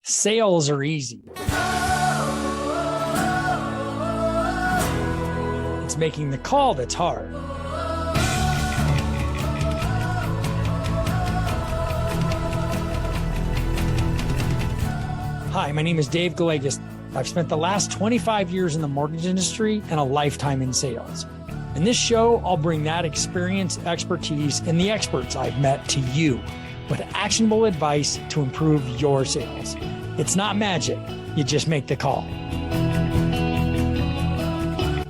Sales are easy. It's making the call that's hard. Hi, my name is Dave Gallegos. I've spent the last 25 years in the mortgage industry and a lifetime in sales. In this show, I'll bring that experience, expertise, and the experts I've met to you with actionable advice to improve your sales. It's not magic. You just make the call.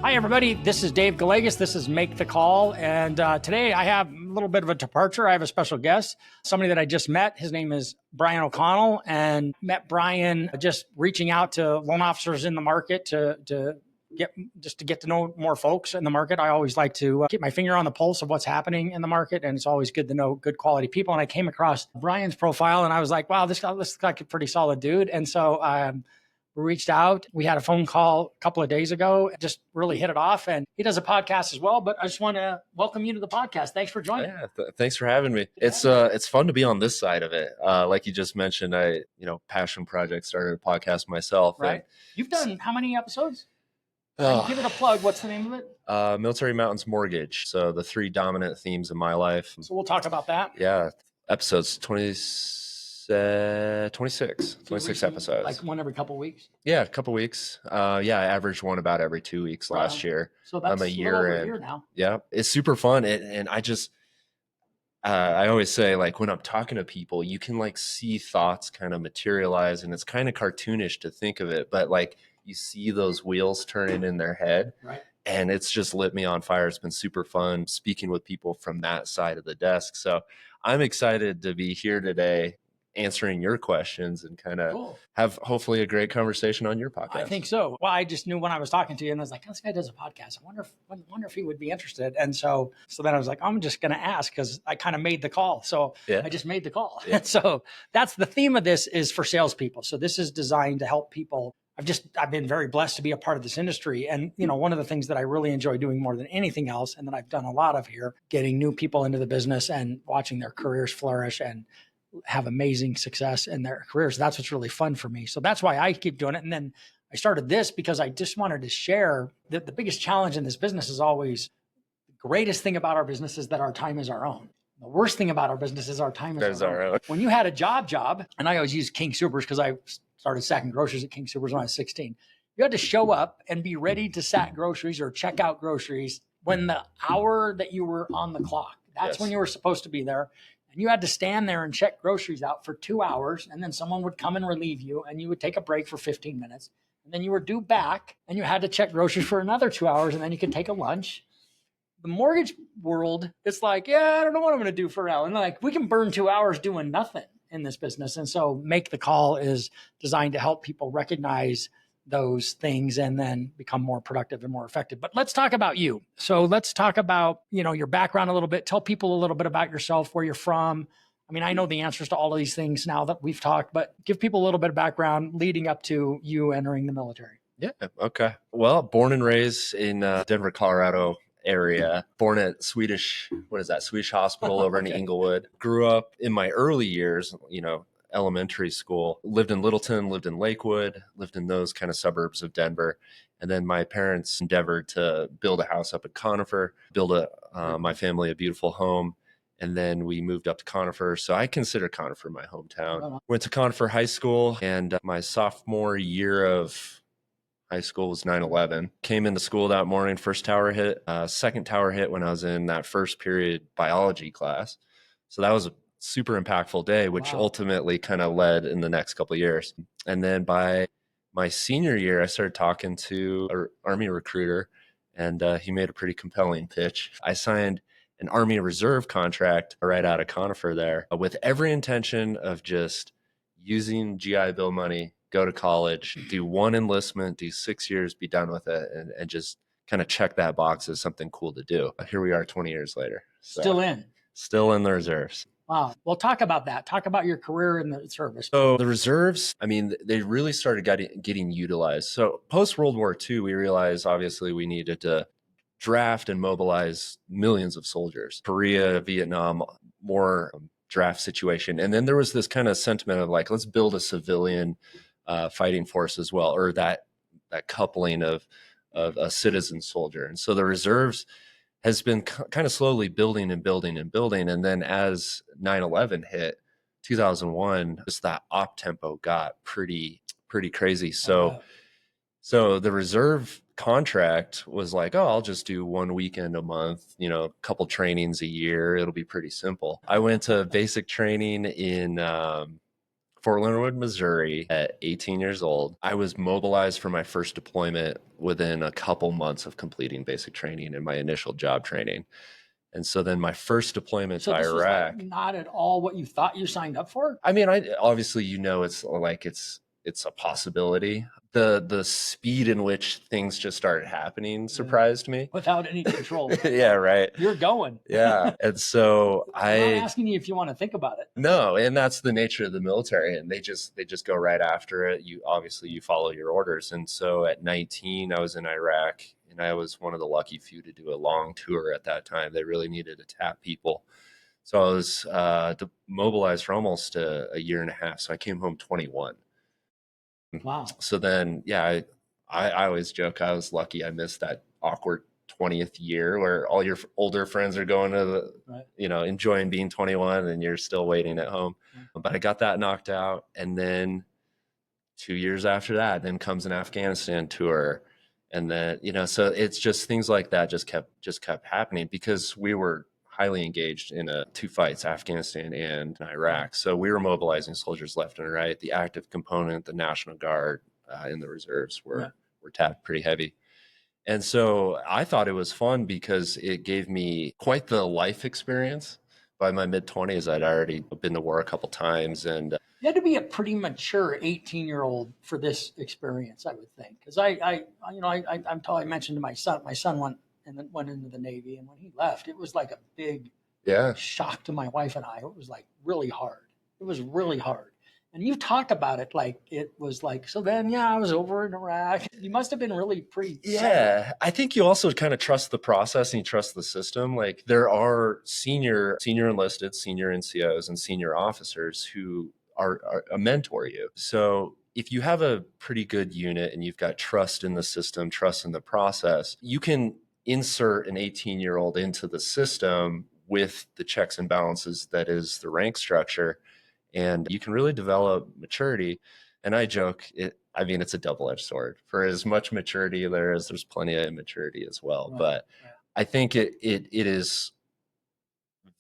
Hi, everybody. This is Dave Gallegos. This is Make the Call. And today I have a little bit of a departure. I have a special guest, somebody that I just met. His name is Brian O'Connell, and met Brian just reaching out to loan officers in the market to get to know more folks in the market. I always like to keep my finger on the pulse of what's happening in the market. And it's always good to know good quality people. And I came across Brian's profile and I was like, wow, this guy looks like a pretty solid dude. And so we reached out. We had a phone call a couple of days ago, just really hit it off. And he does a podcast as well. But I just want to welcome you to the podcast. Thanks for joining. Yeah, thanks for having me. It's fun to be on this side of it. Like you just mentioned, passion project, started a podcast myself. Right. You've done how many episodes? Give it a plug. What's the name of it? Military Mountains Mortgage. So the three dominant themes of my life. So we'll talk about that. Yeah. Episodes 26 episodes. Like one every couple of weeks? Yeah, a couple of weeks. I averaged one about every 2 weeks last year. So that's a year now. Yeah, it's super fun. And I just, I always say, like, when I'm talking to people, you can like see thoughts kind of materialize, and it's kind of cartoonish to think of it, but like, you see those wheels turning in their head. Right. And it's just lit me on fire. It's been super fun speaking with people from that side of the desk. So I'm excited to be here today answering your questions and kind of have hopefully a great conversation on your podcast. I think so. Well, I just knew when I was talking to you and I was like, oh, this guy does a podcast. I wonder if he would be interested. And so then I was like, I'm just going to ask because I kind of made the call. So yeah. I just made the call. Yeah. So that's the theme of this is for salespeople. So this is designed to help people. I've been very blessed to be a part of this industry. And, one of the things that I really enjoy doing more than anything else, and that I've done a lot of here, getting new people into the business and watching their careers flourish and have amazing success in their careers. That's what's really fun for me. So that's why I keep doing it. And then I started this because I just wanted to share that the biggest challenge in this business is always the greatest thing about our business is that our time is our own. The worst thing about our business is our time is our own. When you had a job, and I always use King Soopers because I started sacking groceries at King Soopers when I was 16. You had to show up and be ready to sack groceries or check out groceries when the hour that you were on the clock. That's when you were supposed to be there. And you had to stand there and check groceries out for 2 hours. And then someone would come and relieve you and you would take a break for 15 minutes. And then you were due back and you had to check groceries for another 2 hours. And then you could take a lunch. The mortgage world, it's like, I don't know what I'm going to do for an hour. And like, we can burn 2 hours doing nothing in this business. And so Make the Call is designed to help people recognize those things and then become more productive and more effective. But let's talk about you. So let's talk about, your background a little bit. Tell people a little bit about yourself, where you're from. I mean, I know the answers to all of these things now that we've talked, but give people a little bit of background leading up to you entering the military. Yeah. Okay. Well, born and raised in Denver, Colorado area, born at Swedish hospital over in Inglewood. Grew up in my early years, elementary school, lived in Littleton, lived in Lakewood, lived in those kind of suburbs of Denver. And then my parents endeavored to build a house up at Conifer, build my family a beautiful home. And then we moved up to Conifer. So I consider Conifer my hometown. Went to Conifer High School, and my sophomore year of high school was 9/11. Came into school that morning, first tower hit, second tower hit when I was in that first period biology class. So that was a super impactful day, which ultimately kind of led in the next couple of years. And then by my senior year, I started talking to an Army recruiter, and he made a pretty compelling pitch. I signed an Army Reserve contract right out of Conifer there with every intention of just using GI Bill money, go to college, do one enlistment, do 6 years, be done with it, and just kind of check that box as something cool to do. Here we are 20 years later. So, still in the reserves. Wow. Well, talk about that. Talk about your career in the service. So the reserves, they really started getting utilized. So post World War II, we realized obviously we needed to draft and mobilize millions of soldiers. Korea, Vietnam, more draft situation. And then there was this kind of sentiment of like, let's build a civilian fighting force as well, or that coupling of a citizen soldier. And so the reserves has been kind of slowly building and building and building. And then as 9/11 hit, 2001, just that op tempo got pretty crazy. So the reserve contract was like, oh, I'll just do one weekend a month, a couple trainings a year. It'll be pretty simple. I went to basic training in Fort Leonard Wood, Missouri at 18 years old. I was mobilized for my first deployment within a couple months of completing basic training and my initial job training. And so then my first deployment to this Iraq. Was like not at all what you thought you signed up for? I mean, obviously, it's a possibility. The speed in which things just started happening surprised me. Without any control. Yeah, right. You're going. Yeah. And so I'm not asking you if you want to think about it. No, and that's the nature of the military, and they just go right after it. You follow your orders. And so at 19, I was in Iraq, and I was one of the lucky few to do a long tour at that time. They really needed to tap people. So I was mobilized for almost a year and a half. So I came home 21. Wow. So then, yeah, I always joke I was lucky I missed that awkward 20th year where all your older friends are going to the, enjoying being 21 and you're still waiting at home. Right. But I got that knocked out. And then 2 years after that, then comes an Afghanistan tour. And then, so it's just things like that just kept happening because we were highly engaged in two fights, Afghanistan and Iraq. So we were mobilizing soldiers left and right. The active component, the National Guard, and the reserves were tapped pretty heavy. And so I thought it was fun because it gave me quite the life experience. By my mid-20s, I'd already been to war a couple times, and you had to be a pretty mature 18-year-old for this experience, I would think. Because I mentioned to my son went into the Navy, and when he left, it was like a big shock to my wife and I. It was like really hard. It was really hard. And you talked about it like it was like, so then, I was over in Iraq. You must have been really pretty. Yeah. I think you also kind of trust the process and you trust the system. Like there are senior enlisted, senior NCOs and senior officers who are mentor you. So if you have a pretty good unit and you've got trust in the system, trust in the process, you can insert an 18-year-old into the system with the checks and balances that is the rank structure. And you can really develop maturity. And I joke, it's a double-edged sword. For as much maturity there is, there's plenty of immaturity as well. Right. But I think it is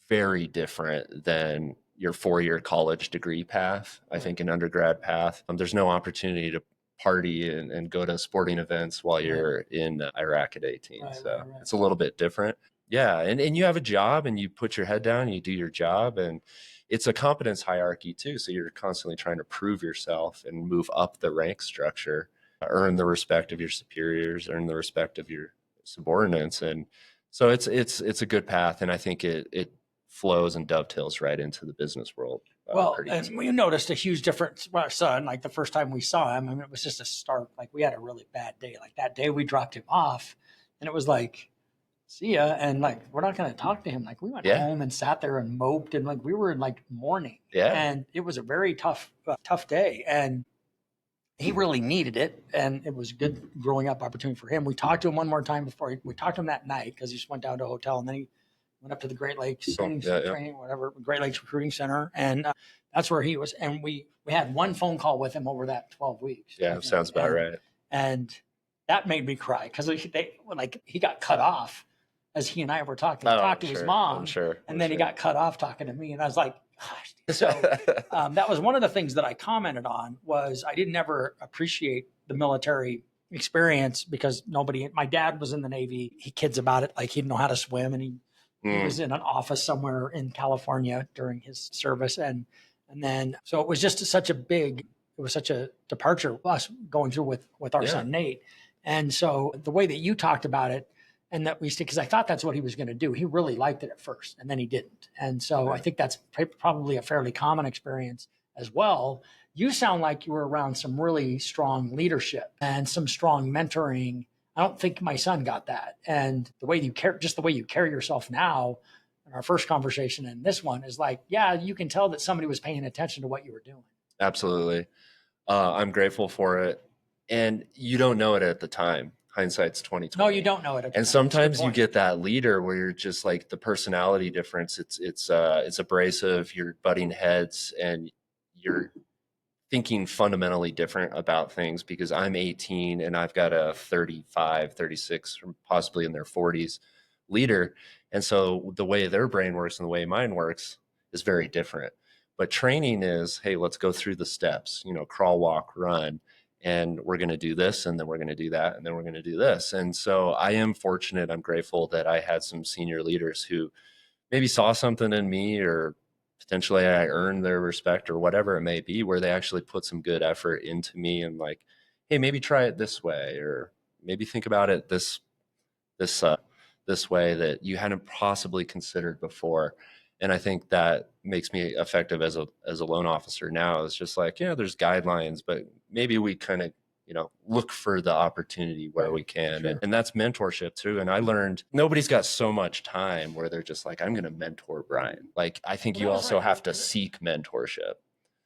very different than your 4-year college degree path. Right. I think an undergrad path, there's no opportunity to party and go to sporting events while you're in Iraq at 18. Right, so it's a little bit different. Yeah. And you have a job and you put your head down, you do your job, and it's a competence hierarchy too. So you're constantly trying to prove yourself and move up the rank structure, earn the respect of your superiors, earn the respect of your subordinates. And so it's a good path. And I think it flows and dovetails right into the business world. And we noticed a huge difference with our son. Like the first time we saw him, it was just a stark, like we had a really bad day. Like that day we dropped him off and it was like, see ya. And like, we're not going to talk to him. Like we went home and sat there and moped and like, we were in like mourning. Yeah. And it was a very tough day. And he really needed it. And it was a good growing up opportunity for him. We talked to him one more time we talked to him that night because he just went down to a hotel and then he went up to the Great Lakes training, whatever, Great Lakes Recruiting Center. And that's where he was. And we had one phone call with him over that 12 weeks. Yeah, sounds about right. And that made me cry because he got cut off as he and I were talking. He talked to his mom, and then he got cut off talking to me. And I was like, gosh. So that was one of the things that I commented on was I didn't ever appreciate the military experience because my dad was in the Navy. He kids about it. Like he didn't know how to swim and he was in an office somewhere in California during his service. And then, so it was just such a departure us going through with our son, Nate. And so the way that you talked about it, and that because I thought that's what he was going to do. He really liked it at first, and then he didn't. And so I think that's probably a fairly common experience as well. You sound like you were around some really strong leadership and some strong mentoring. I don't think my son got that. And the way you carry yourself now, in our first conversation and this one is like, yeah, you can tell that somebody was paying attention to what you were doing. Absolutely. I'm grateful for it. And you don't know it at the time. Hindsight's 2020. No, you don't know it at the And time. sometimes you get that leader where you're just like the personality difference. It's abrasive. You're butting heads and you're thinking fundamentally different about things because I'm 18 and I've got a 35, 36, or possibly in their 40s leader. And so the way their brain works and the way mine works is very different. But training is, hey, let's go through the steps, crawl, walk, run. And we're going to do this, and then we're going to do that, and then we're going to do this. And so I am fortunate. I'm grateful that I had some senior leaders who maybe saw something in me, or potentially I earned their respect, or whatever it may be, where they actually put some good effort into me and like, hey, maybe try it this way, or maybe think about it this way that you hadn't possibly considered before. And I think that makes me effective as a loan officer now. It's just like, yeah, there's guidelines, but maybe we kind of, look for the opportunity where we can. Sure. And that's mentorship too. And I learned nobody's got so much time where they're just like, I'm going to mentor Brian. Like, I think you also have to seek mentorship.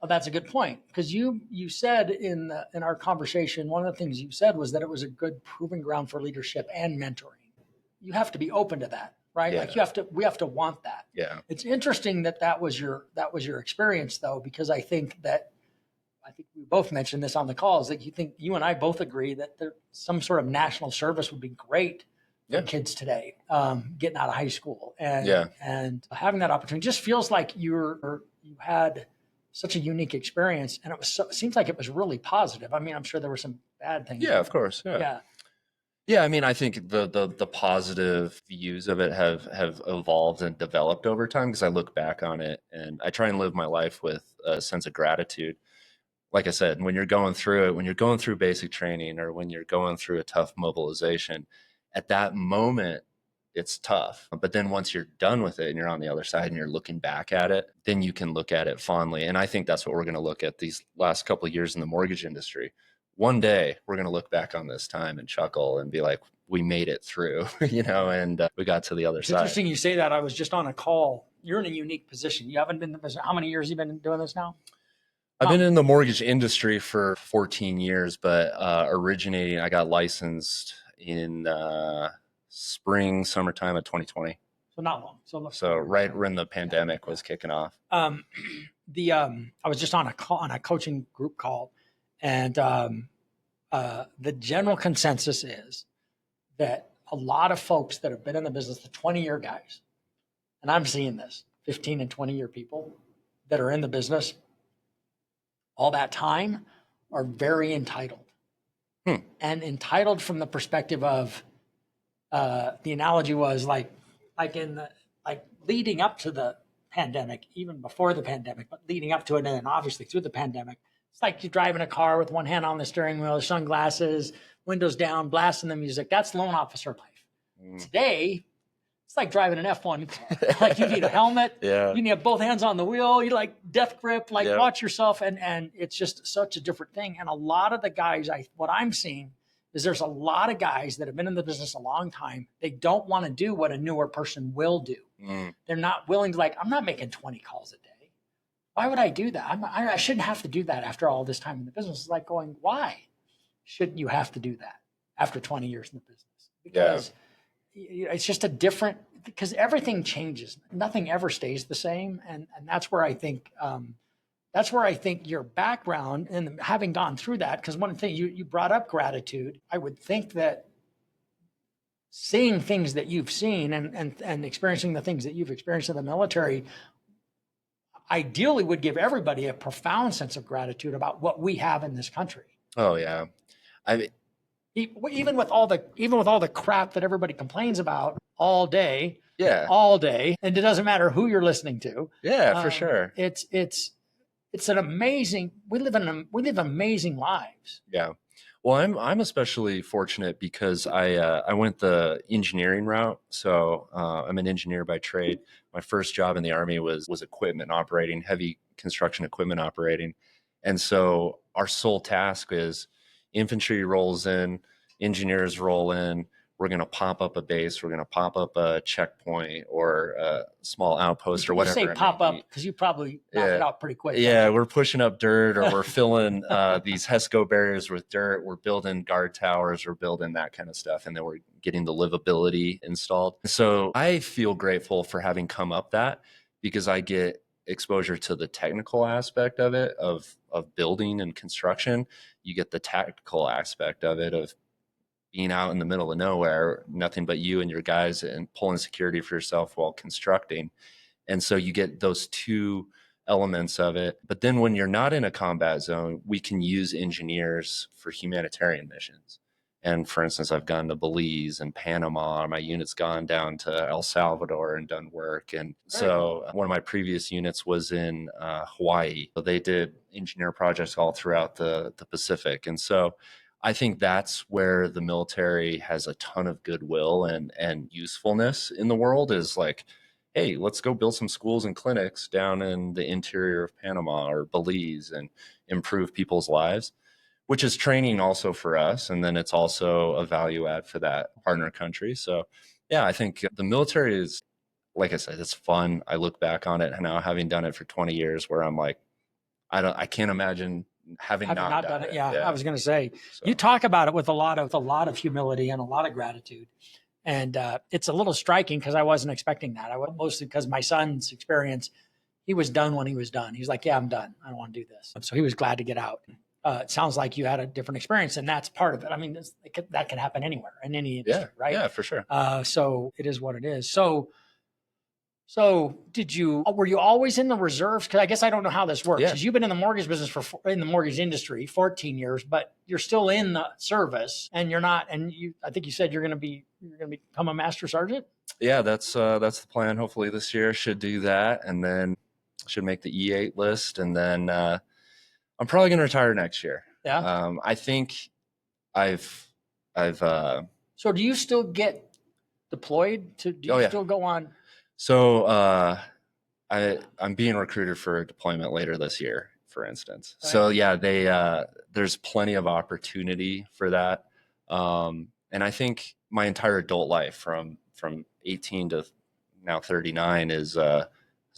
Oh, that's a good point. Because you said in our conversation, one of the things you said was that it was a good proving ground for leadership and mentoring. You have to be open to that, right? Yeah. Like we have to want that. Yeah. It's interesting that was your experience though, because I think we both mentioned this on the calls that you and I both agree that some sort of national service would be great for kids today, getting out of high school and having that opportunity. Just feels like you had such a unique experience, and it seems like it was really positive. I mean, I'm sure there were some bad things. Yeah, of course. Yeah, I mean, I think the positive views of it have evolved and developed over time because I look back on it and I try and live my life with a sense of gratitude. Like I said, when you're going through it, when you're going through basic training or when you're going through a tough mobilization, at that moment, it's tough. But then once you're done with it and you're on the other side and you're looking back at it, then you can look at it fondly. And I think that's what we're going to look at these last couple of years in the mortgage industry. One day we're going to look back on this time and chuckle and be like, we made it through, and we got to the other side. Interesting you say that. I was just on a call. You're in a unique position. You haven't been in the business. How many years have you been doing this now? I've been in the mortgage industry for 14 years, but I got licensed in summertime of 2020. So not long. So right when the pandemic was kicking off. I was just on a coaching group call, and the general consensus is that a lot of folks that have been in the business, the 20-year guys, and I'm seeing this, 15 and 20-year people that are in the business all that time are very entitled. And entitled from the perspective of the analogy was like leading up to the pandemic, even before the pandemic, but leading up to it and then obviously through the pandemic. It's like you're driving a car with one hand on the steering wheel, sunglasses, windows down, blasting the music. That's loan officer life. Today, it's like driving an F1 car. Like you need a helmet. You need to have both hands on the wheel. You like death grip, watch yourself. And it's just such a different thing. And a lot of the guys, what I'm seeing is there's a lot of guys that have been in the business a long time. They don't want to do what a newer person will do. They're not willing to I'm not making 20 calls a day. Why would I do that? I shouldn't have to do that after all this time in the business. It's like going, why shouldn't you have to do that after 20 years in the business? Because it's just because everything changes. Nothing ever stays the same. And that's where I think, your background and having gone through that, because one thing you brought up gratitude, I would think that seeing things that you've seen and experiencing the things that you've experienced in the military ideally would give everybody a profound sense of gratitude about what we have in this country. Oh yeah. Even with all the crap that everybody complains about all day, and it doesn't matter who you're listening to. Yeah, for sure. It's an amazing. We live amazing lives. Yeah. Well, I'm especially fortunate because I went the engineering route. So I'm an engineer by trade. My first job in the Army was equipment operating, heavy construction equipment operating. And so our sole task is infantry rolls in, engineers roll in, we're going to pop up a base, we're going to pop up a checkpoint or a small outpost or whatever. You say pop up because you probably knock it out pretty quick. Yeah, we're pushing up dirt, or we're filling these HESCO barriers with dirt. We're building guard towers, we're building that kind of stuff, and then we're getting the livability installed. So I feel grateful for having come up that, because I get exposure to the technical aspect of it, of building and construction. You get the tactical aspect of it, of being out in the middle of nowhere, nothing but you and your guys, and pulling security for yourself while constructing. And so you get those two elements of it. But then when you're not in a combat zone, we can use engineers for humanitarian missions. And for instance, I've gone to Belize and Panama. My unit's gone down to El Salvador and done work. And so one of my previous units was in Hawaii. So they did engineer projects all throughout the Pacific. And so I think that's where the military has a ton of goodwill and usefulness in the world, is like, hey, let's go build some schools and clinics down in the interior of Panama or Belize and improve people's lives, which is training also for us. And then it's also a value add for that partner country. So yeah, I think the military is, like I said, it's fun. I look back on it now, having done it for 20 years, where I'm like, I can't imagine having not done it. Yeah, I was going to say, so you talk about it with a lot of humility and a lot of gratitude. And it's a little striking because I wasn't expecting that. Mostly because my son's experience, he was done when he was done. He's like, yeah, I'm done. I don't want to do this. So he was glad to get out. It sounds like you had a different experience, and that's part of it. I mean, that can happen anywhere in any industry, right? Yeah, for sure. So it is what it is. So were you always in the reserves? Because I guess I don't know how this works. Because you've been in the mortgage business in the mortgage industry 14 years, but you're still in the service, and you're not. And I think you said you're going to become a master sergeant. Yeah, that's the plan. Hopefully this year should do that, and then should make the E8 list, and then I'm probably going to retire next year. Yeah. I think I've. So do you still get deployed? Do you still go on? So I'm being recruited for a deployment later this year, for instance. Right. So yeah, there's plenty of opportunity for that. And I think my entire adult life from 18 to now 39 has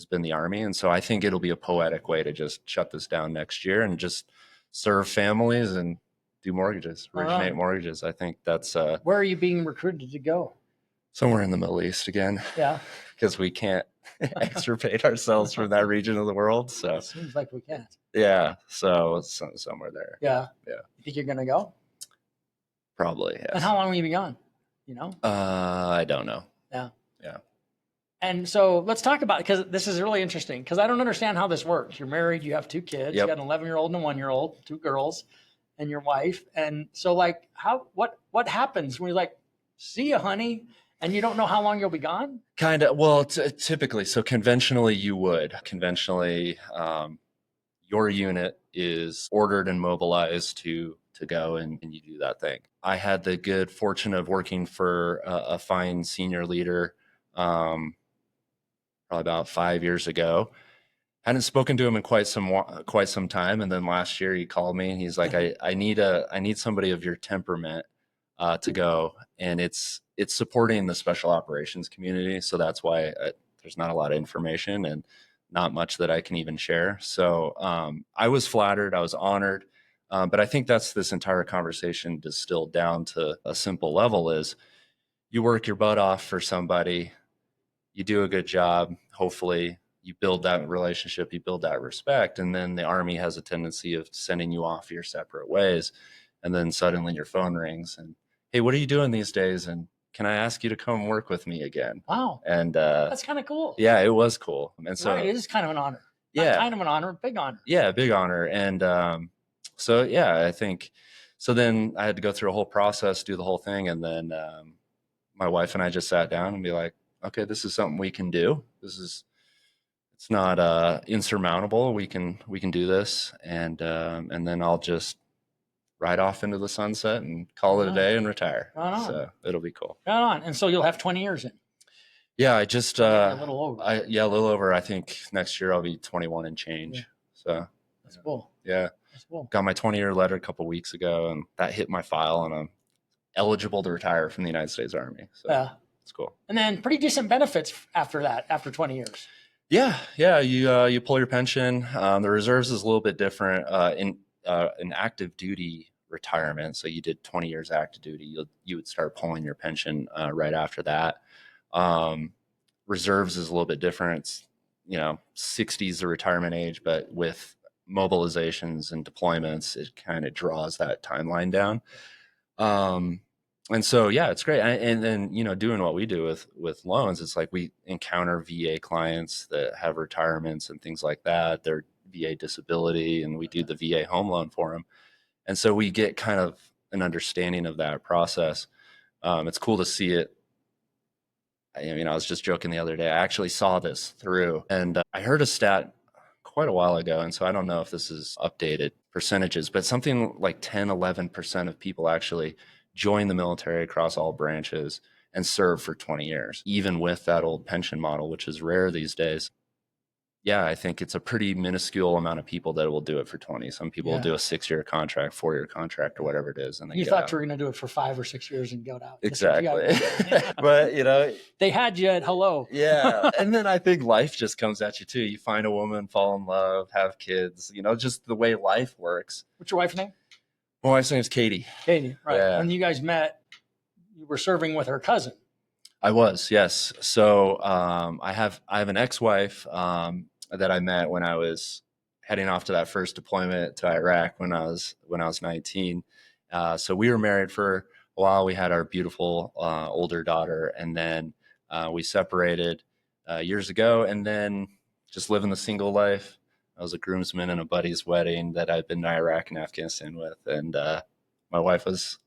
been the Army. And so I think it'll be a poetic way to just shut this down next year and just serve families and do mortgages, originate mortgages. I think that's where are you being recruited to go? Somewhere in the Middle East again. Yeah. Because we can't extirpate ourselves from that region of the world. So it seems like we can't. Yeah. So somewhere there. Yeah. Yeah. You think you're going to go? Probably, yes. And how long will you be gone? You know? I don't know. Yeah. Yeah. And so let's talk about it, because this is really interesting, because I don't understand how this works. You're married, you have two kids, you got an 11-year-old and a 1-year-old, two girls, and your wife. And so like what happens when you're like, see ya, honey? And you don't know how long you'll be gone? Kind of. Well, typically, so conventionally you would. Conventionally, your unit is ordered and mobilized to go and you do that thing. I had the good fortune of working for a fine senior leader probably about 5 years ago. Hadn't spoken to him in quite some time. And then last year he called me and he's like, I need somebody of your temperament to go. And it's supporting the special operations community. So that's why there's not a lot of information and not much that I can even share. So I was flattered. I was honored. But I think that's this entire conversation distilled down to a simple level is you work your butt off for somebody, you do a good job, hopefully you build that relationship, you build that respect, and then the Army has a tendency of sending you off your separate ways. And then suddenly your phone rings and, hey, what are you doing these days? And can I ask you to come work with me again? Wow. And that's kind of cool. Yeah, it was cool. And so it is kind of an honor. Yeah. Not kind of an honor, big honor. Yeah, big honor. And so, yeah, I think, so then I had to go through a whole process, do the whole thing. And then my wife and I just sat down and be like, okay, this is something we can do. It's not insurmountable. We can do this. And then I'll just ride off into the sunset and call it a day and retire. So it'll be cool. Right on. And so you'll have 20 years in. Yeah, I just a little over. a little over. I think next year I'll be 21 and change. Yeah. So that's cool. Yeah. That's cool. Got my 20-year letter a couple weeks ago, and that hit my file, and I'm eligible to retire from the United States Army. So it's cool. And then pretty decent benefits after that, after 20 years. Yeah. You pull your pension. The reserves is a little bit different in active duty retirement. So you did 20 years active duty, you would start pulling your pension right after that. Reserves is a little bit different. It's 60 is the retirement age, but with mobilizations and deployments, it kind of draws that timeline down. And so, yeah, it's great. And then, doing what we do with loans, it's like we encounter VA clients that have retirements and things like that. They're VA disability, and we do the VA home loan for them. And so we get kind of an understanding of that process. It's cool to see it. I was just joking the other day. I actually saw this through, and I heard a stat quite a while ago. And so I don't know if this is updated percentages, but something like 10, 11% of people actually join the military across all branches and serve for 20 years, even with that old pension model, which is rare these days. Yeah, I think it's a pretty minuscule amount of people that will do it for 20. Some people will do a 6-year contract, 4-year contract, or whatever it is. And you thought you were going to do it for 5 or 6 years and go out. Exactly. But, they had you at hello. Yeah. And then I think life just comes at you too. You find a woman, fall in love, have kids, just the way life works. What's your wife's name? My wife's name is Katie. Katie, right. Yeah. When you guys met, you were serving with her cousin. I was, yes. So I have an ex-wife that I met when I was heading off to that first deployment to Iraq when I was 19. So we were married for a while. We had our beautiful older daughter, and then we separated years ago, and then just living the single life. I was a groomsman in a buddy's wedding that I'd been to Iraq and Afghanistan with, and my wife was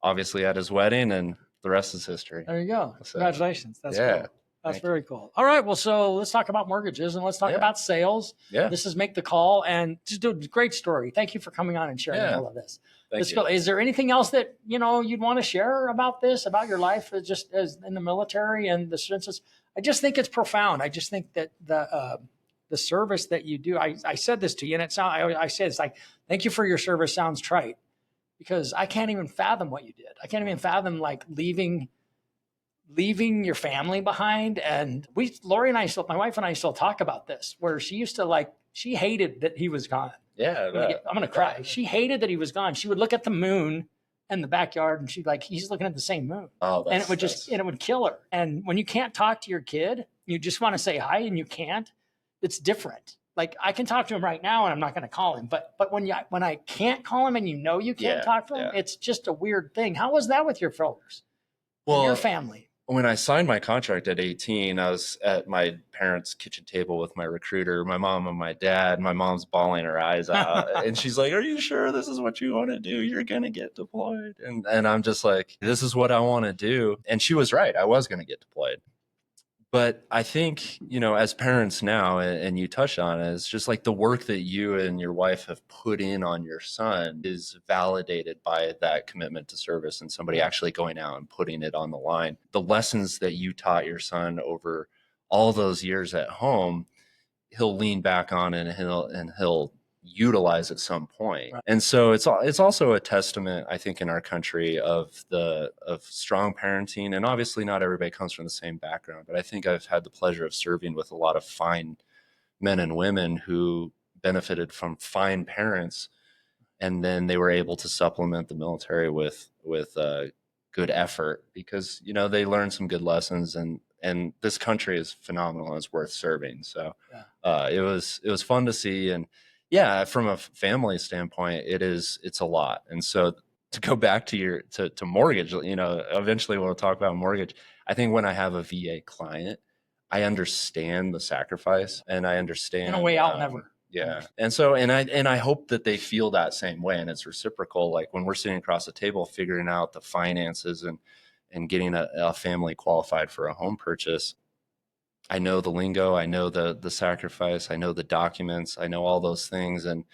obviously at his wedding, and the rest is history. There you go. So, congratulations. That's cool. That's very cool. All right. Well, so let's talk about mortgages and let's talk about sales. Yeah. This is Make the Call, and just do a great story. Thank you for coming on and sharing all of this. Let's go. Is there anything else that, you'd want to share about this, about your life just as in the military and the census? I just think it's profound. I just think that the service that you do, I said this to you, and I said, it's like, thank you for your service sounds trite, because I can't even fathom what you did. I can't even fathom like leaving your family behind. And Lori and I my wife and I still talk about this, where she used to she hated that he was gone. Yeah. I'm going to cry. She hated that he was gone. She would look at the moon in the backyard and she'd he's looking at the same moon. Oh, and it would kill her. And when you can't talk to your kid, you just want to say hi and you can't, it's different. Like I can talk to him right now and I'm not going to call him, but when I can't call him and you can't talk to him, it's just a weird thing. How was that with your folks? Well, your family? When I signed my contract at 18, I was at my parents' kitchen table with my recruiter, my mom and my dad. My mom's bawling her eyes out. And she's like, "Are you sure this is what you want to do? You're going to get deployed." And I'm just like, this is what I want to do. And she was right. I was going to get deployed. But I think, as parents now, and you touched on it, it's just like the work that you and your wife have put in on your son is validated by that commitment to service and somebody actually going out and putting it on the line. The lessons that you taught your son over all those years at home, he'll lean back on and he'll utilize at some point. Right. And so it's also a testament, I think, in our country of strong parenting. And obviously not everybody comes from the same background, but I think I've had the pleasure of serving with a lot of fine men and women who benefited from fine parents, and then they were able to supplement the military with good effort because they learned some good lessons, and this country is phenomenal and it's worth serving. So it was fun to see. And yeah, from a family standpoint, it's a lot. And so to go back to to mortgage, eventually we'll talk about mortgage. I think when I have a VA client, I understand the sacrifice and I understand. In a way, I'll never. Yeah. And so, and I hope that they feel that same way, and it's reciprocal. Like when we're sitting across the table, figuring out the finances and getting a family qualified for a home purchase. I know the lingo, I know the sacrifice, I know the documents, I know all those things, and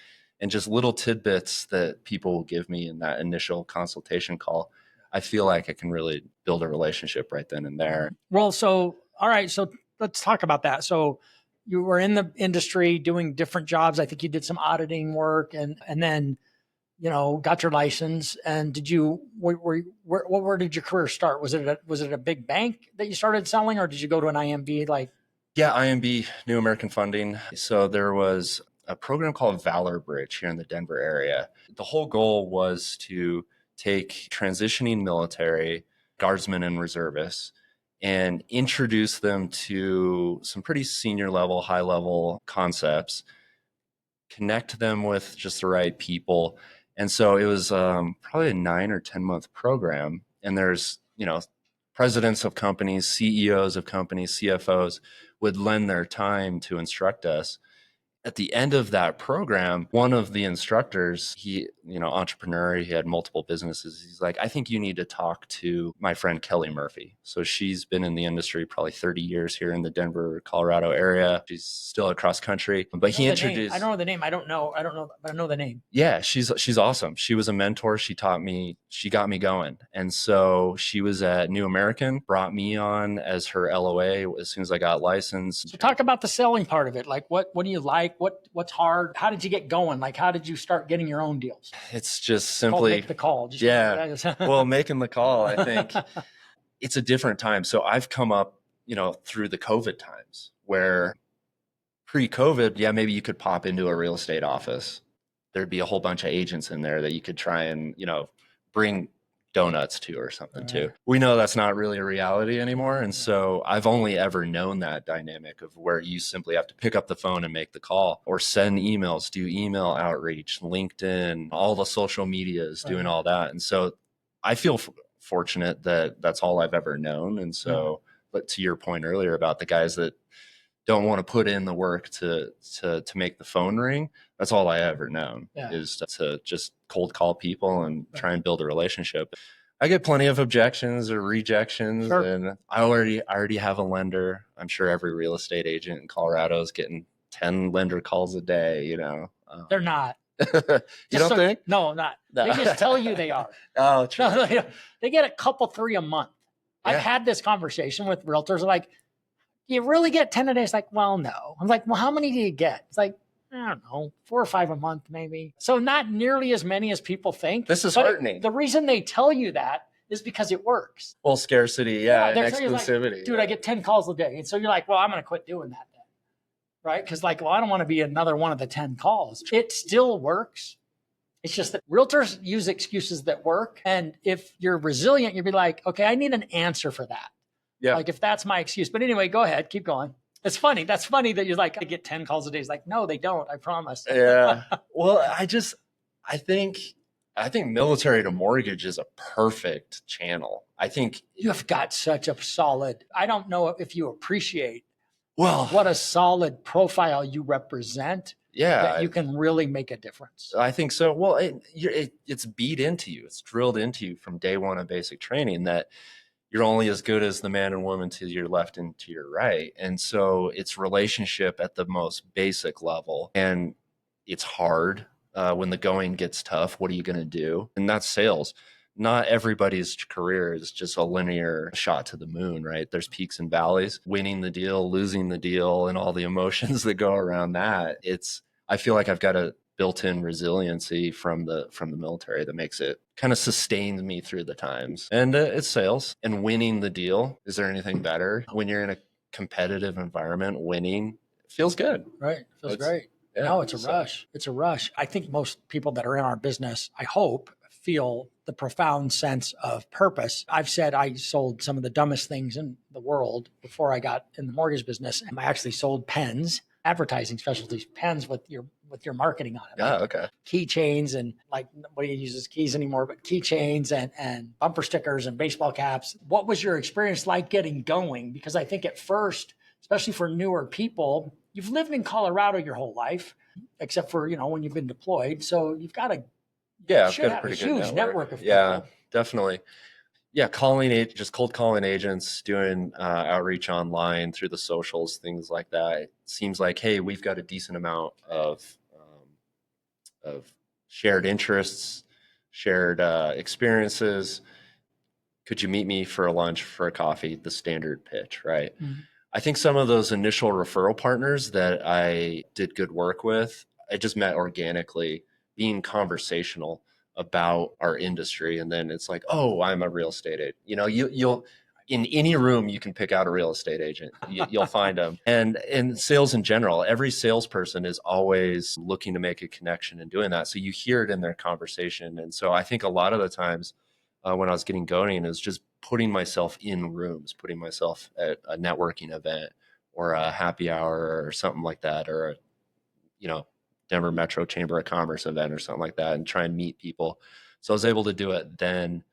just little tidbits that people will give me in that initial consultation call. I feel like I can really build a relationship right then and there. Well, so, all right. So let's talk about that. So you were in the industry doing different jobs. I think you did some auditing work and then got your license, and where did your career start? Was it a big bank that you started selling, or did you go to an IMB? Yeah, IMB, New American Funding. So there was a program called Valor Bridge here in the Denver area. The whole goal was to take transitioning military, guardsmen and reservists, and introduce them to some pretty senior level, high level concepts, connect them with just the right people. And so it was probably a 9 or 10 month program. And there's, presidents of companies, CEOs of companies, CFOs would lend their time to instruct us. At the end of that program, one of the instructors, he, entrepreneur, he had multiple businesses. He's like, I think you need to talk to my friend Kelly Murphy. So she's been in the industry probably 30 years here in the Denver, Colorado area. She's still across country, but he introduced. I don't know the name. I don't know, but I know the name. Yeah, she's awesome. She was a mentor. She taught me, she got me going. And so she was at New American, brought me on as her LOA as soon as I got licensed. So talk about the selling part of it. Like what do you like? What's hard? How did you get going? Like how did you start getting your own deals? It's just simply make the call. Well, making the call, I think it's a different time. So I've come up, through the COVID times where pre-COVID, yeah, maybe you could pop into a real estate office. There'd be a whole bunch of agents in there that you could try and, bring donuts to or something to. We know that's not really a reality anymore. And so I've only ever known that dynamic of where you simply have to pick up the phone and make the call or send emails, do email outreach, LinkedIn, all the social medias, doing all that. And so I feel fortunate that that's all I've ever known. And so, but to your point earlier about the guys that don't want to put in the work to make the phone ring, that's all I ever known is to just cold call people and try and build a relationship. I get plenty of objections or rejections, and I already have a lender. I'm sure every real estate agent in Colorado is getting 10 lender calls a day, They're not. You don't think? No, not. No. They just tell you they are. Oh, true. No, they get a couple, 3 a month. I've had this conversation with realtors like, you really get 10 a day? It's like, well, no. I'm like, well, how many do you get? It's like, I don't know, 4 or 5 a month, maybe. So not nearly as many as people think. This is heartening. The reason they tell you that is because it works. Well, scarcity, and exclusivity. Like, dude, I get 10 calls a day. And so you're like, well, I'm going to quit doing that then. Right? Because I don't want to be another one of the 10 calls. It still works. It's just that realtors use excuses that work. And if you're resilient, you'll be like, okay, I need an answer for that. Yeah. Like if that's my excuse. But anyway, go ahead. Keep going. It's funny. That's funny that you're like, I get 10 calls a day. It's like, no, they don't. I promise. Yeah. Well, I think military to mortgage is a perfect channel. I think you've got such a solid, I don't know if you appreciate what a solid profile you represent. Yeah. That you can really make a difference. I think so. Well, it's beat into you. It's drilled into you from day one of basic training that you're only as good as the man and woman to your left and to your right. And so it's relationship at the most basic level. And it's hard when the going gets tough. What are you going to do? And that's sales. Not everybody's career is just a linear shot to the moon, right? There's peaks and valleys, winning the deal, losing the deal, and all the emotions that go around that. I feel like I've got a built-in resiliency from the military that makes it kind of sustained me through the times. And it's sales and winning the deal. Is there anything better when you're in a competitive environment? Winning feels good, right? Feels great. Yeah, no, it's a rush. It's a rush. I think most people that are in our business, I hope, feel the profound sense of purpose. I've said I sold some of the dumbest things in the world before I got in the mortgage business. And I actually sold pens, advertising specialties, pens with your marketing on it. Yeah, okay. Keychains and like nobody uses keys anymore, but keychains and bumper stickers and baseball caps. What was your experience like getting going? Because I think at first, especially for newer people, you've lived in Colorado your whole life, except for, when you've been deployed. So you've got I've got a pretty good huge network of people. Yeah, definitely. Yeah, just cold calling agents, doing outreach online through the socials, things like that. It seems like, hey, we've got a decent amount of shared interests, shared experiences. Could you meet me for a lunch, for a coffee? The standard pitch, right? Mm-hmm. I think some of those initial referral partners that I did good work with, I just met organically being conversational about our industry. And then it's like, oh, I'm a real estate agent. You know, you'll in any room you can pick out a real estate agent. You'll find them. And in sales in general, every salesperson is always looking to make a connection and doing that. So you hear it in their conversation. And so I think a lot of the times when I was getting going is just putting myself in rooms, putting myself at a networking event or a happy hour or something like that, or a, you know, Denver Metro Chamber of Commerce event or something like that, and try and meet people. So I was able to do it then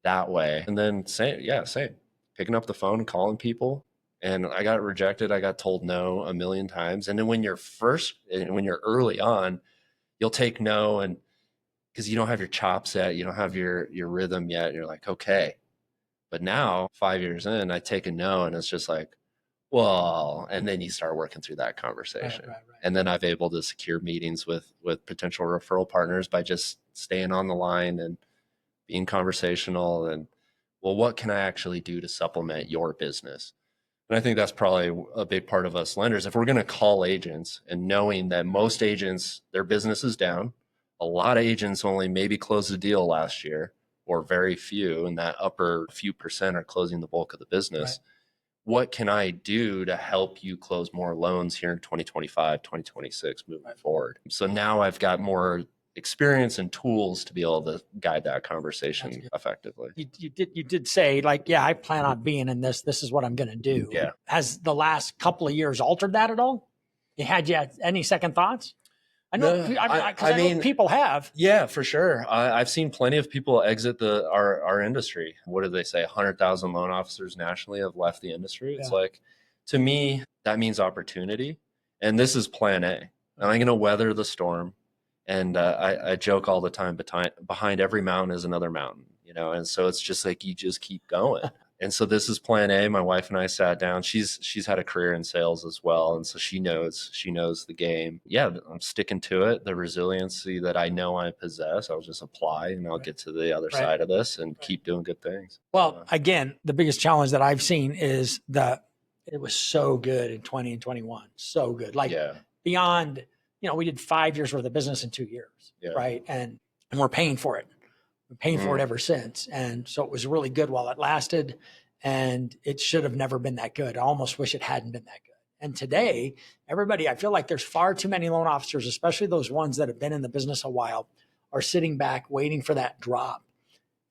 that way. And then same, picking up the phone and calling people. And I got rejected. I got told no a million times. And then when you're early on, you'll take no, and because you don't have your chops set, you don't have your rhythm yet. And you're like, okay. But now 5 years in, I take a no and it's just like, well, and then you start working through that conversation. Right. And then I've able to secure meetings with potential referral partners by just staying on the line and being conversational and, well, what can I actually do to supplement your business? And I think that's probably a big part of us lenders. If we're going to call agents and knowing that most agents, their business is down, a lot of agents only maybe closed a deal last year or very few, and that upper few percent are closing the bulk of the business. Right. What can I do to help you close more loans here in 2025, 2026 moving forward? So now I've got more experience and tools to be able to guide that conversation effectively. You did say, like, yeah, I plan on being in this. This is what I'm going to do. Yeah. Has the last couple of years altered that at all? Had you any second thoughts? I know, I mean, people have. Yeah, for sure. I've seen plenty of people exit our industry. What do they say? 100,000 loan officers nationally have left the industry. It's like, to me, that means opportunity. And this is plan A. And I'm going to weather the storm. And I joke all the time, behind every mountain is another mountain, you know? And so it's just like, you just keep going. And so this is plan A. My wife and I sat down. She's had a career in sales as well. And so she knows the game. Yeah, I'm sticking to it. The resiliency that I know I possess, I'll just apply and I'll get to the other side of this and keep doing good things. Well, again, the biggest challenge that I've seen is it was so good in 20 and 21. So good. Like beyond, you know, we did 5 years worth of business in 2 years. Right. And we're paying for it. Paying for it ever since. And so it was really good while it lasted, and it should have never been that good. I almost wish it hadn't been that good. And today, I feel like there's far too many loan officers, especially those ones that have been in the business a while, are sitting back waiting for that drop.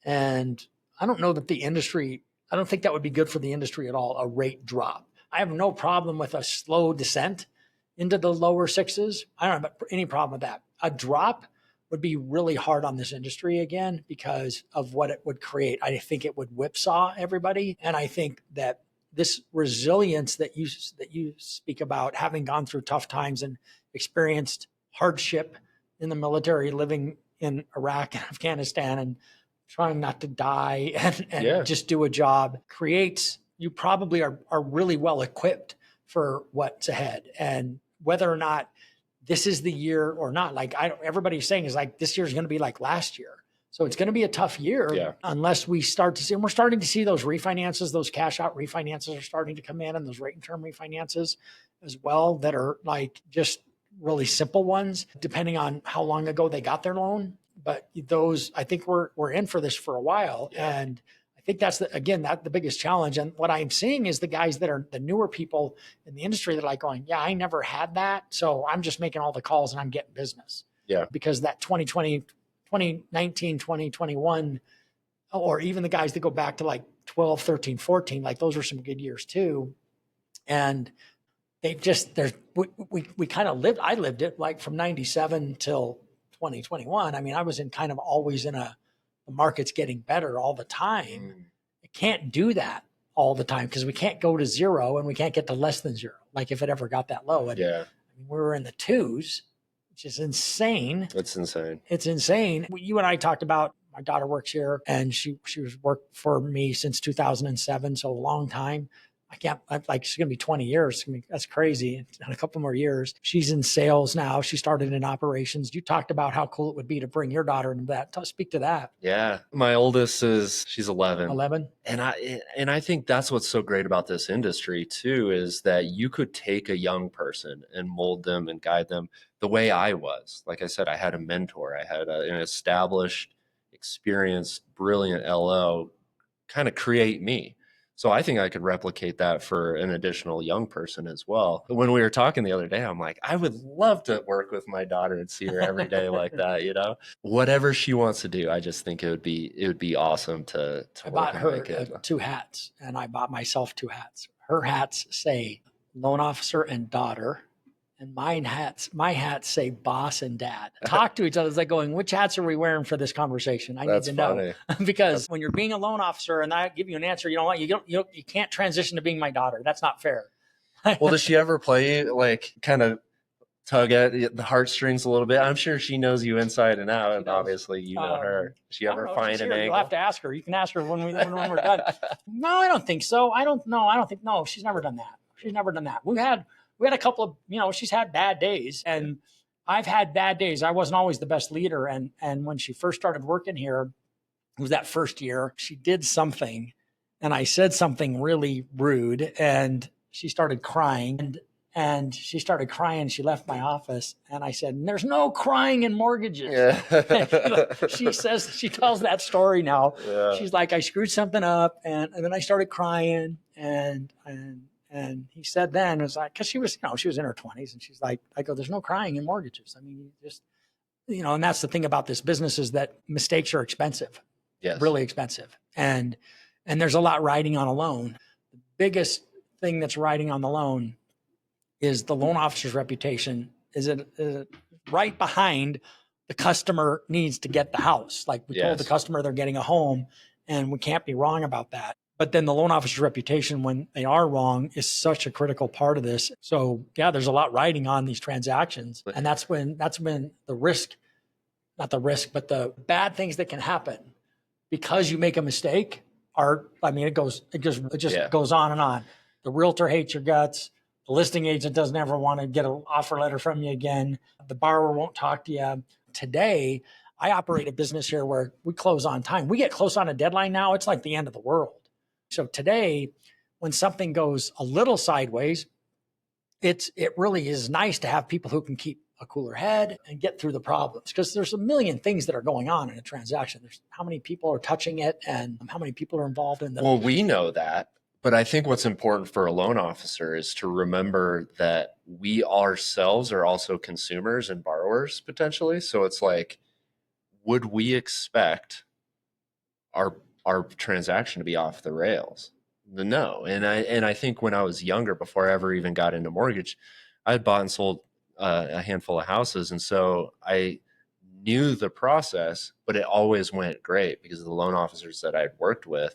And I don't know that I don't think that would be good for the industry at all, a rate drop. I have no problem with a slow descent into the lower sixes. I don't have any problem with that. A drop would be really hard on this industry again because of what it would create. I think it would whipsaw everybody. And I think that this resilience that you speak about, having gone through tough times and experienced hardship in the military, living in Iraq and Afghanistan and trying not to die and just do a job, you probably are really well equipped for what's ahead. And whether or not this is the year or not, like everybody's saying is like, this year is going to be like last year. So it's going to be a tough year unless we start to see, and we're starting to see those refinances, those cash out refinances are starting to come in, and those rate and term refinances as well that are like just really simple ones, depending on how long ago they got their loan. But those, I think we're in for this for a while. And I think that's the biggest challenge. And what I'm seeing is the guys that are the newer people in the industry that are like going, yeah, I never had that. So I'm just making all the calls and I'm getting business. Yeah. Because that 2020, 2019, 2021, or even the guys that go back to like 12, 13, 14, like those were some good years too. And they just, we kind of I lived it like from 97 till 2021. I mean, I was in kind of always in the market's getting better all the time. I can't do that all the time because we can't go to zero and we can't get to less than zero. Like if it ever got that low. And I mean, we were in the twos, which is insane. It's insane. It's insane. You and I talked about, my daughter works here and she was worked for me since 2007. So a long time. she's going to be 20 years. That's crazy. In a couple more years. She's in sales now. She started in operations. You talked about how cool it would be to bring your daughter into that. Speak to that. Yeah. My oldest she's 11. 11. And I think that's what's so great about this industry too, is that you could take a young person and mold them and guide them the way I was. Like I said, I had a mentor. I had an established, experienced, brilliant LO kind of create me. So I think I could replicate that for an additional young person as well. When we were talking the other day, I'm like, I would love to work with my daughter and see her every day like that, you know? Whatever she wants to do, I just think it would be awesome to I work bought with her my kid. 2 hats, and I bought myself 2 hats. Her hats say loan officer and daughter, and my hats say boss and dad. Talk to each other. It's like going, which hats are we wearing for this conversation? I need to know. Because when you're being a loan officer and I give you an answer, you know what? You can't transition to being my daughter. That's not fair. Well, does she ever play, like, kind of tug at the heartstrings a little bit? I'm sure she knows you inside and out, and obviously you know her. Does she ever find an angle? You'll have to ask her. You can ask her when we're done. No, I don't think so. No, she's never done that. She's never done that. We had a couple of, she's had bad days, and I've had bad days. I wasn't always the best leader. And when she first started working here, it was that first year, she did something, and I said something really rude, and she started crying. And she started crying. She left my office, and I said, "There's no crying in mortgages." Yeah. She tells that story now. Yeah. She's like, "I screwed something up, and then I started crying, and he said then, it was like, because she was in her 20s, and she's like, I go, there's no crying in mortgages. I mean, you just, and that's the thing about this business, is that mistakes are expensive. Yes. Really expensive. And there's a lot riding on a loan. The biggest thing that's riding on the loan is the loan officer's reputation. Is it right behind the customer needs to get the house? Like we told the customer they're getting a home, and we can't be wrong about that. But then the loan officer's reputation, when they are wrong, is such a critical part of this. So yeah, there's a lot riding on these transactions. And that's when the risk, not the risk, but the bad things that can happen because you make a mistake it just goes on and on. The realtor hates your guts. The listing agent doesn't ever want to get an offer letter from you again. The borrower won't talk to you. Today, I operate a business here where we close on time. We get close on a deadline now. It's like the end of the world. So today, when something goes a little sideways, it really is nice to have people who can keep a cooler head and get through the problems, because there's a million things that are going on in a transaction. There's how many people are touching it and how many people are involved in the. Well, we know that. But I think what's important for a loan officer is to remember that we ourselves are also consumers and borrowers potentially. So it's like, would we expect our transaction to be off the rails? No. And I think when I was younger, before I ever even got into mortgage, I had bought and sold a handful of houses. And so I knew the process, but it always went great because the loan officers that I'd worked with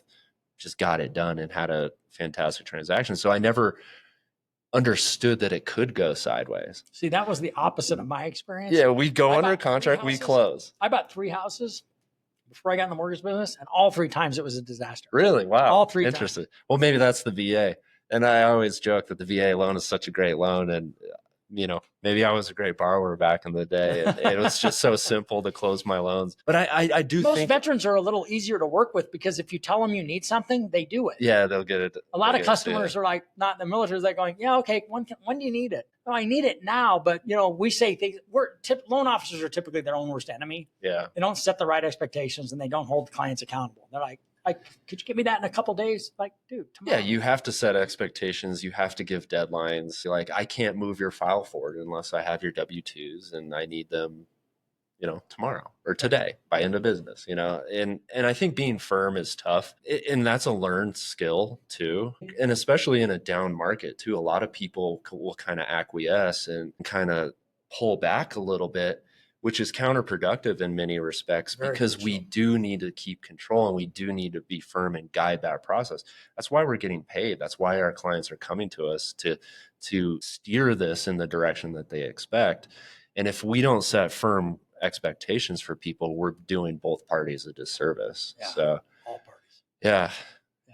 just got it done and had a fantastic transaction. So I never understood that it could go sideways. See, that was the opposite of my experience. Yeah, we go under contract, we close. I bought 3 houses before I got in the mortgage business, and all 3 times it was a disaster. Really? Wow. All 3 Interesting. times. Well, maybe that's the VA. And I always joke that the VA loan is such a great loan, and maybe I was a great borrower back in the day. And it was just so simple to close my loans. But I do think most veterans are a little easier to work with, because if you tell them you need something, they do it. Yeah, they'll get it. A lot of customers are like, not in the military, they're going, yeah, okay, when do you need it? No, I need it now. But, we say things, loan officers are typically their own worst enemy. Yeah. They don't set the right expectations, and they don't hold clients accountable. They're like, could you give me that in a couple of days? Like, dude, tomorrow. Yeah, you have to set expectations. You have to give deadlines. Like, I can't move your file forward unless I have your W-2s, and I need them, tomorrow or today by end of business, and I think being firm is tough, and that's a learned skill too. And especially in a down market too, a lot of people will kind of acquiesce and kind of pull back a little bit, which is counterproductive in many respects, because we do need to keep control, and we do need to be firm and guide that process. That's why we're getting paid. That's why our clients are coming to us to steer this in the direction that they expect. And if we don't set firm expectations for people, we're doing both parties a disservice. Yeah, so all parties. Yeah.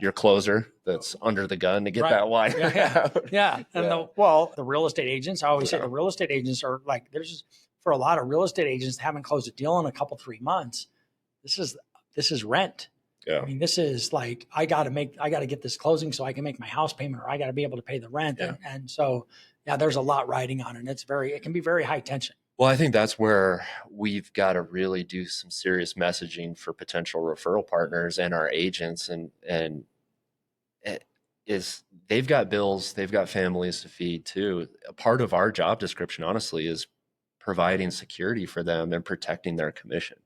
your closer that's under the gun to get that wire out. And the real estate agents, I always say the real estate agents are like, there's for a lot of real estate agents that haven't closed a deal in a couple, 3 months. This is rent. Yeah. I mean, this is like, I got to get this closing so I can make my house payment, or I got to be able to pay the rent. Yeah. And so, there's a lot riding on it. And it can be very high tension. Well, I think that's where we've got to really do some serious messaging for potential referral partners and our agents. And it is, they've got bills, they've got families to feed too. A part of our job description, honestly, is providing security for them and protecting their commission,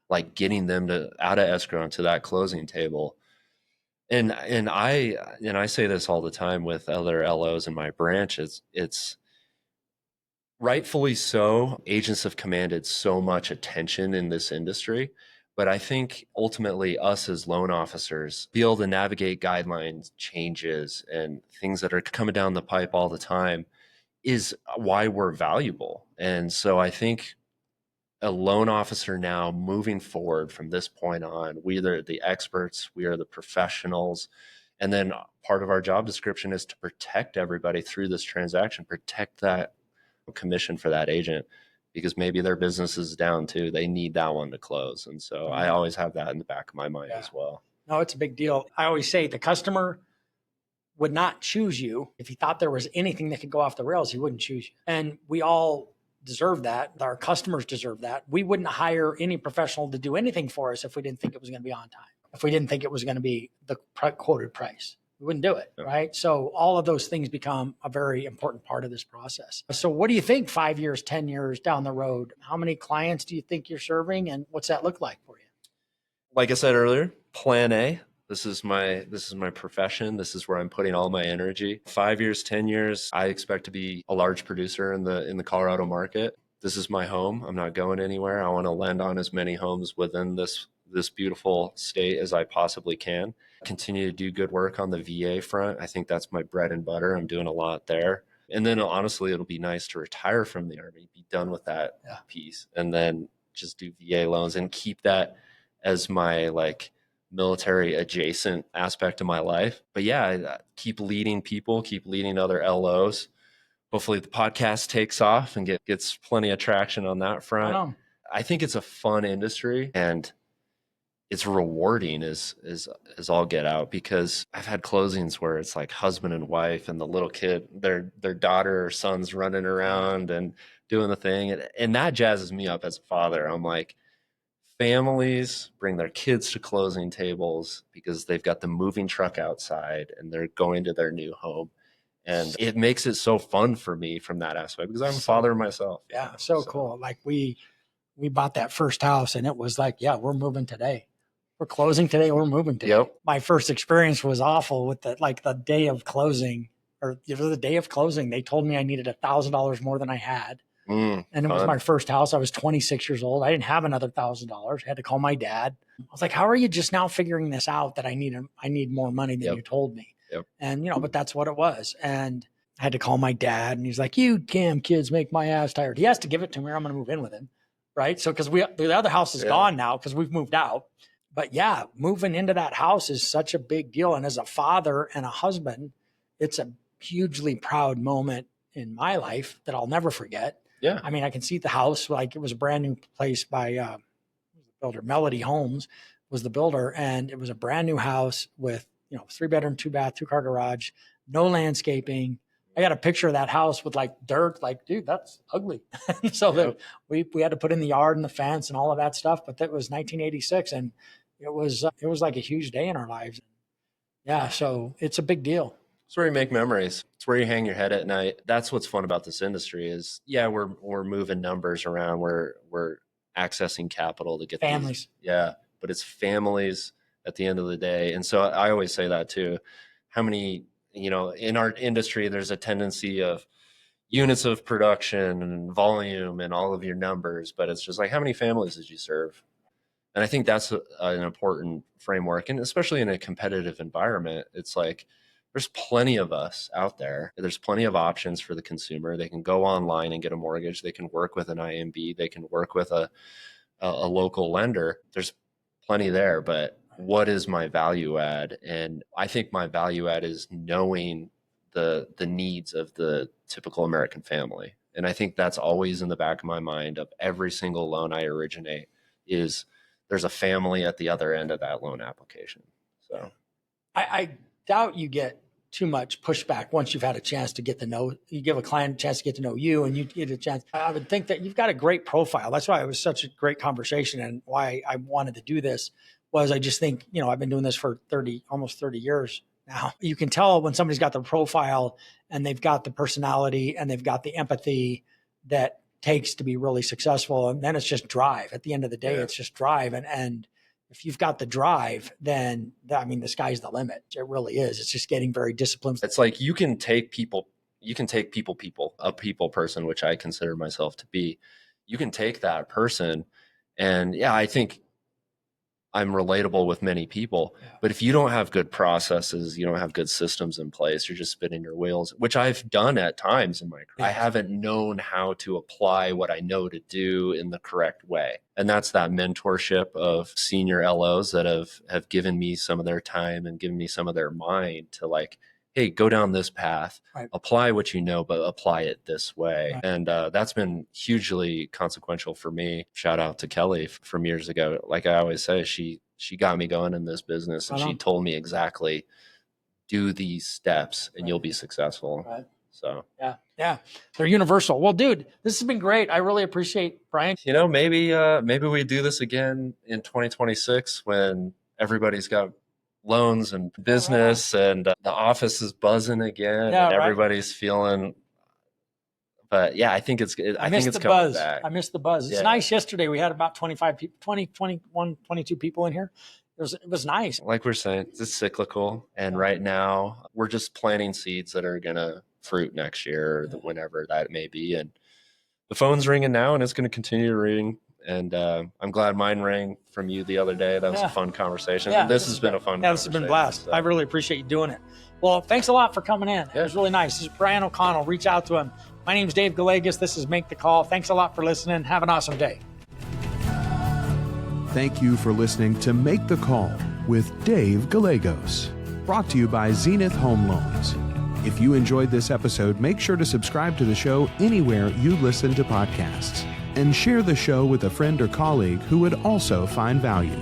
like getting them out of escrow onto that closing table. And I say this all the time with other LOs in my branch. It's rightfully so. Agents have commanded so much attention in this industry, but I think ultimately us as loan officers be able to navigate guidelines changes and things that are coming down the pipe all the time is why we're valuable. And so I think a loan officer now moving forward from this point on, we are the experts, we are the professionals. And then part of our job description is to protect everybody through this transaction, protect that commission for that agent, because maybe their business is down too. They need that one to close. And so I always have that in the back of my mind as well. No, it's a big deal. I always say the customer would not choose you. If he thought there was anything that could go off the rails, he wouldn't choose you. And we all deserve that. Our customers deserve that. We wouldn't hire any professional to do anything for us if we didn't think it was going to be on time, if we didn't think it was going to be the quoted price. We wouldn't do it, right? So all of those things become a very important part of this process. So what do you think 5 years, 10 years down the road? How many clients do you think you're serving, and what's that look like for you? Like I said earlier, plan A. This is my profession. This is where I'm putting all my energy. 5 years, 10 years, I expect to be a large producer in the Colorado market. This is my home. I'm not going anywhere. I want to lend on as many homes within this beautiful state as I possibly can. Continue to do good work on the VA front. I think that's my bread and butter. I'm doing a lot there. And then honestly, it'll be nice to retire from the Army, be done with that piece, and then just do VA loans and keep that as my military adjacent aspect of my life. But I keep leading people, keep leading other LOs. Hopefully the podcast takes off and gets plenty of traction on that front. I think it's a fun industry, and it's rewarding as all get out, because I've had closings where it's like husband and wife and the little kid, their daughter or son's running around and doing the thing. And that jazzes me up as a father. I'm like, families bring their kids to closing tables because they've got the moving truck outside and they're going to their new home. And it makes it so fun for me from that aspect, because I'm a father myself. Yeah, so cool. Like we bought that first house, and it was like, we're moving today. We're closing today. We're moving today. Yep. My first experience was awful with the day of closing, or the day of closing. They told me I needed $1,000 more than I had. And it was my first house. I was 26 years old. I didn't have another $1,000. I had to call my dad. I was like, how are you just now figuring this out that I need more money than you told me? Yep. And, but that's what it was. And I had to call my dad, and he's like, you damn kids make my ass tired. He has to give it to me or I'm going to move in with him. Right. So, cause the other house is gone now, cause we've moved out. But moving into that house is such a big deal. And as a father and a husband, it's a hugely proud moment in my life that I'll never forget. Yeah. I mean, I can see the house, like it was a brand new place by the builder. Melody Homes was the builder. And it was a brand new house with, 3-bedroom, 2-bath, 2-car garage, no landscaping. I got a picture of that house with dirt, dude, that's ugly. So we had to put in the yard and the fence and all of that stuff. But that was 1986. And it was like a huge day in our lives. Yeah. So it's a big deal. It's where you make memories. It's where you hang your head at night. That's what's fun about this industry is, we're moving numbers around. We're accessing capital to get families. But it's families at the end of the day. And so I always say that too. How many, in our industry, there's a tendency of units of production and volume and all of your numbers, but it's just like, how many families did you serve? And I think that's an important framework. And especially in a competitive environment, it's like, there's plenty of us out there. There's plenty of options for the consumer. They can go online and get a mortgage. They can work with an IMB. They can work with a local lender. There's plenty there, but what is my value add? And I think my value add is knowing the needs of the typical American family. And I think that's always in the back of my mind of every single loan I originate is there's a family at the other end of that loan application. So I doubt you get too much pushback once you've had a chance to get to know, you give a client a chance to get to know you, and you get a chance. I would think that you've got a great profile. That's why it was such a great conversation, and why I wanted to do this was I just think, I've been doing this for almost 30 years now. You can tell when somebody's got the profile and they've got the personality and they've got the empathy that takes to be really successful. And then it's just drive. At the end of the day, It's just drive. And if you've got the drive, then the sky's the limit. It really is. It's just getting very disciplined. It's like you can take a people person, which I consider myself to be. You can take that person, and I think I'm relatable with many people, but if you don't have good processes, you don't have good systems in place, you're just spinning your wheels, which I've done at times in my career. I haven't known how to apply what I know to do in the correct way. And that's that mentorship of senior LOs that have given me some of their time and given me some of their mind to like, hey, go down this path, apply what you know, but apply it this way. Right. And that's been hugely consequential for me. Shout out to Kelly from years ago. Like I always say, she got me going in this business, and she told me exactly, do these steps and you'll be successful. Right. So yeah, they're universal. Well, dude, this has been great. I really appreciate Brian. Maybe we do this again in 2026 when everybody's got loans and business and the office is buzzing again and everybody's feeling, but I think it's coming back. I missed the buzz. It's nice. Yesterday we had about 25 people, 21, 22 people in here. It was nice. Like we're saying, it's cyclical. And right now we're just planting seeds that are going to fruit next year, or whenever that may be. And the phone's ringing now, and it's going to continue to ring. And I'm glad mine rang from you the other day. That was a fun conversation. Yeah, this has been a fun conversation. This has been a blast. So. I really appreciate you doing it. Well, thanks a lot for coming in. It was really nice. This is Brian O'Connell. Reach out to him. My name's Dave Gallegos. This is Make the Call. Thanks a lot for listening. Have an awesome day. Thank you for listening to Make the Call with Dave Gallegos. Brought to you by Zenith Home Loans. If you enjoyed this episode, make sure to subscribe to the show anywhere you listen to podcasts. And share the show with a friend or colleague who would also find value.